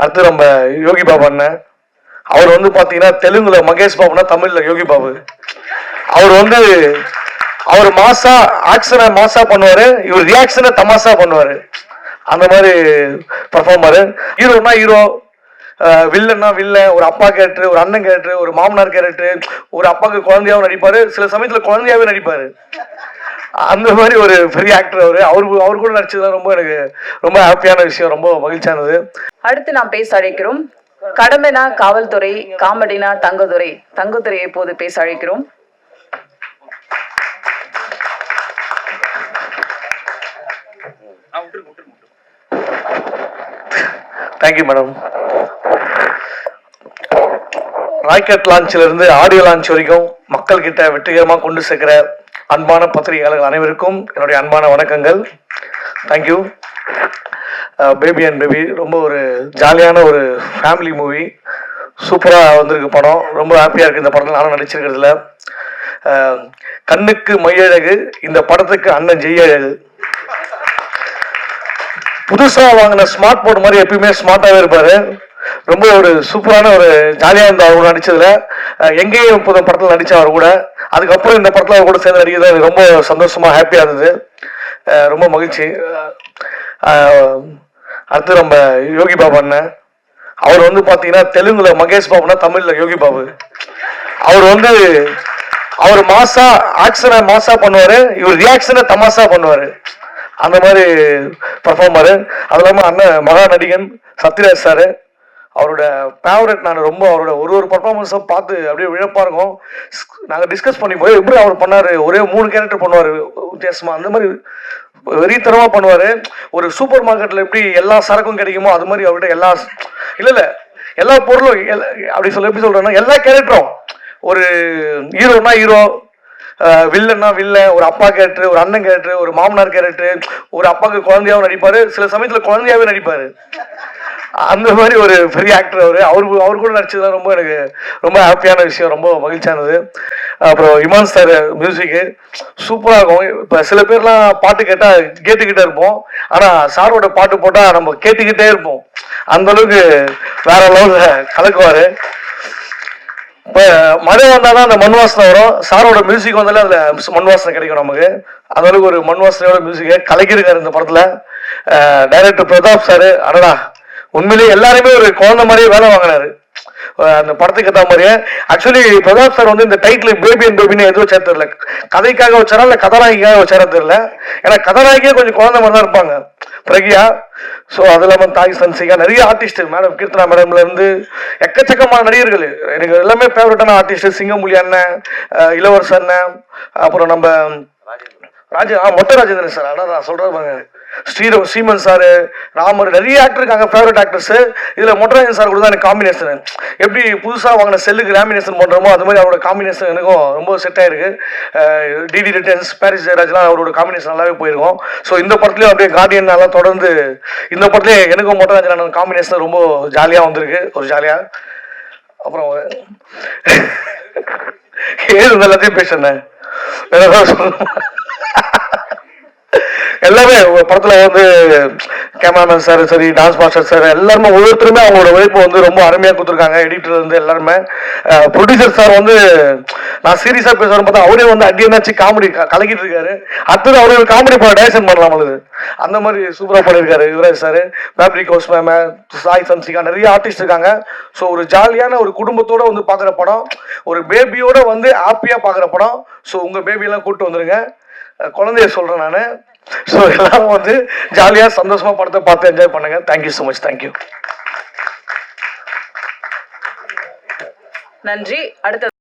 அடுத்து நம்ம யோகி பாபு அண்ணன். அவர் வந்து பாத்தீங்கன்னா தெலுங்குல மகேஷ் பாபுனா தமிழ்ல யோகி பாபு. அவர் மாசா ஆக்ஷனை மாசா பண்ணுவாரு, இவர் ரியாக்ஷனை தமாசா பண்ணுவாரு. அந்த மாதிரி பர்ஃபார்மரு. ஹீரோனா ஹீரோ, வில்லன்னா வில்லன், ஒரு அப்பா கேரக்டர், ஒரு அண்ணன் கேரக்டர், ஒரு மாமனார் கேரக்டர், ஒரு அப்பாவுக்கு குழந்தையாவும் நடிப்பாரு, சில சமயத்துல குழந்தையாவே நடிப்பாரு. அந்த மாதிரி ஒரு பெரிய ஆக்டர் அவர் கூட நடிச்சதுதான் எனக்கு ரொம்ப ஹாப்பியான விஷயம், ரொம்ப மகிழ்ச்சியானது. அடுத்து நாம் பேச அழைக்கிறோம் கடமைனா காவல்துறை, காமெடினா தங்கதுரை. தங்கதுரை இப்போது பேச அழைக்கிறோம். Thank you madam. ராக்கெட் லான்ச்ல இருந்து ஆடியோ லான்ச் வரைக்கும் மக்கள் கிட்ட வெற்றிகரமாக கொண்டு சேர்க்கிற அன்பான பத்திரிகையாளர்கள் அனைவருக்கும் என்னுடைய அன்பான வணக்கங்கள். தேங்க்யூ. பேபி அண்ட் பேபி ரொம்ப ஒரு ஜாலியான ஒரு ஃபேமிலி மூவி, சூப்பராக வந்திருக்கு படம். ரொம்ப ஹாப்பியாக இருக்குது இந்த படத்தில் நானும் நடிச்சிருக்கிறதுல. கண்ணுக்கு மையழகு, இந்த படத்துக்கு அண்ணன் ஜெய்யழகு. புதுசாக வாங்கின ஸ்மார்ட் போர்ட் மாதிரி எப்பயுமே ஸ்மார்ட்டாகவே இருப்பார். ரொம்ப ஒரு சூப்பரான ஒரு ஜாலியாக இருந்த அவர் நடிச்சதுல. எங்கேயும் புது படத்தில் நடித்த அவர் கூட, அதுக்கப்புறம் இந்த படத்தில் அவர் கூட சேர்ந்து நடிக்கிறது எனக்கு ரொம்ப சந்தோஷமா ஹாப்பியாக இருந்தது. ரொம்ப மகிழ்ச்சி. அடுத்து நம்ம யோகி பாபு அண்ணன். அவர் வந்து பார்த்தீங்கன்னா தெலுங்குல மகேஷ் பாபுனா தமிழ்ல யோகி பாபு. அவர் மாசா ஆக்ஷனை மாசா பண்ணுவாரு, இவர் ரியாக்ஷனை தமாசா பண்ணுவாரு. அந்த மாதிரி பர்ஃபார்மரு. அது இல்லாமல் அண்ணன் மகா நடிகன் சத்யராஜ் சாரு, அவரோட ஃபேவரட். நான் ரொம்ப அவரோட ஒரு பர்ஃபார்மன்ஸும் பார்த்து அப்படியே விழப்பா இருக்கும். நாங்கள் டிஸ்கஸ் பண்ணி போய் எப்படி அவர் பண்ணாரு, ஒரே 3 கேரக்டர் பண்ணுவார் வித்தியாசமா, அந்த மாதிரி வெறித்தனமாக பண்ணுவார். ஒரு சூப்பர் மார்க்கெட்டில் எப்படி எல்லா சரக்கும் கிடைக்குமோ அது மாதிரி அவர்கிட்ட எல்லா பொருளும் அப்படி எப்படி சொல்றேன்னா எல்லா கேரக்டரும், ஒரு ஹீரோனா ஹீரோ, வில்லன்னா வில்லன், ஒரு அப்பா கேரக்டர், ஒரு அண்ணன் கேரக்டர், ஒரு மாமனார் கேரக்டர், ஒரு அப்பாவுக்கு குழந்தையாவும் நடிப்பாரு, சில சமயத்துல குழந்தையாவே நடிப்பாரு. அந்த மாதிரி ஒரு பெரிய ஆக்டர் அவர் கூட நடிச்சதுதான் எனக்கு ரொம்ப ஹாப்பியான விஷயம், ரொம்ப மகிழ்ச்சியானது. அப்புறம் இமான் சார் மியூசிக்கு சூப்பராக இருக்கும். இப்போ சில பேர்லாம் பாட்டு கேட்டால் கேட்டுக்கிட்டே இருப்போம், ஆனால் சாரோட பாட்டு போட்டால் நம்ம கேட்டுக்கிட்டே இருப்போம். அந்த அளவுக்கு வேற லெவலில் கலக்குவார். இப்போ மழை வந்தால் தான் அந்த மண் வாசனை வரும். சாரோட மியூசிக் வந்தாலே அதில் மண் வாசனை கிடைக்கும் நமக்கு. அந்த அளவுக்கு ஒரு மண் வாசனையோட மியூசிக்கை கலக்கியிருக்காரு இந்த படத்தில். டைரக்டர் பிரதாப் சார், அடடா உண்மையிலேயே எல்லாருமே ஒரு குழந்தை மாதிரியே வேலை வாங்கினாரு அந்த படத்துக்கு ஏற்ற மாதிரியே. ஆக்சுவலி பிரதாப் சார் வந்து இந்த டைட்டில் பேபி அண்ட் பேபின்னு எதுவும் வச்சா தெரியல, கதைக்காக வச்சாரா இல்லை கதாநாயகிக்காக வச்சாரா தெரியல. ஏன்னா கதாநாயகியே கொஞ்சம் குழந்தை மாதிரி தான் இருப்பாங்க, பிரகியா. ஸோ அது இல்லாமல் தாய் சன்சிகா, நிறைய ஆர்டிஸ்ட், மேடம் கீர்த்தனா மேடம்ல இருந்து எக்கச்சக்கமான நடிகர்கள், எனக்கு எல்லாமே ஃபேவரட்டான ஆர்டிஸ்ட். சிங்கம்புலி அண்ணன், இளவரசர் அண்ணன், அப்புறம் நம்ம மொட்டை ராஜேந்திரன் சார், அதான் நான் சொல்றேன், ஸ்ரீமன் சாரு, ராமர், நிறைய ஆக்டர் இருக்காங்க ஃபேவரட் ஆக்டர்ஸ். இதுல மொட்டராஜன் சார் கூட தான் எனக்கு காம்பினேஷன். எப்படி புதுசா வாங்கின செல்லுக்கு லேமினேஷன் பண்றோமோ அது மாதிரி அவரோட காம்பினேஷன் எனக்கும் ரொம்ப செட் ஆயிருக்கு. டிடி ரிட்டர்ன்ஸ், பாரிஸ் ஜெயராஜ்லாம் அவரோட காம்பினேஷன் நல்லாவே போயிருக்கும். ஸோ இந்த படத்துலயும் அப்படியே கார்டியன் எல்லாம் தொடர்ந்து இந்த படத்துலயே எனக்கும் மொட்டராஜன் காம்பினேஷன் ரொம்ப ஜாலியா வந்திருக்கு, ஒரு ஜாலியா. அப்புறம் ஏது எல்லாத்தையும் பேசுனேன், எல்லாமே படத்துல வந்து கேமராமேன் சார் சரி, டான்ஸ் மாஸ்டர் சார், எல்லாருமே ஒவ்வொருத்தருமே அவங்களோட உழைப்பு வந்து ரொம்ப அருமையா கொடுத்துருக்காங்க. எடிட்டர் இருந்து எல்லாருமே. ப்ரொடியூசர் சார் வந்து நான் சீரியஸா பேசுறேன் பார்த்தா அவரே வந்து அடியனாச்சு காமெடி கலக்கிட்டு இருக்காரு. அடுத்தது அவரு காமெடி டைரக்ஷன் பண்ணலாம், அந்த மாதிரி சூப்பரா பண்ணியிருக்காரு Yuvraj sir. Fabric house ma'am, Sai Sanchika, நிறைய ஆர்டிஸ்ட் இருக்காங்க. ஸோ ஒரு ஜாலியான ஒரு குடும்பத்தோட வந்து பாக்குற படம், ஒரு பேபியோட வந்து ஹாப்பியா பாக்குற படம். ஸோ உங்க பேபியெல்லாம் கூப்பிட்டு வந்துருங்க, குழந்தைய சொல்றேன் நான். ஸோ எல்லாரும் வந்து ஜாலியாக சந்தோஷமா படத்தை பார்த்து என்ஜாய் பண்ணுங்க. Thank you so much. தேங்க்யூ. நன்றி. அடுத்த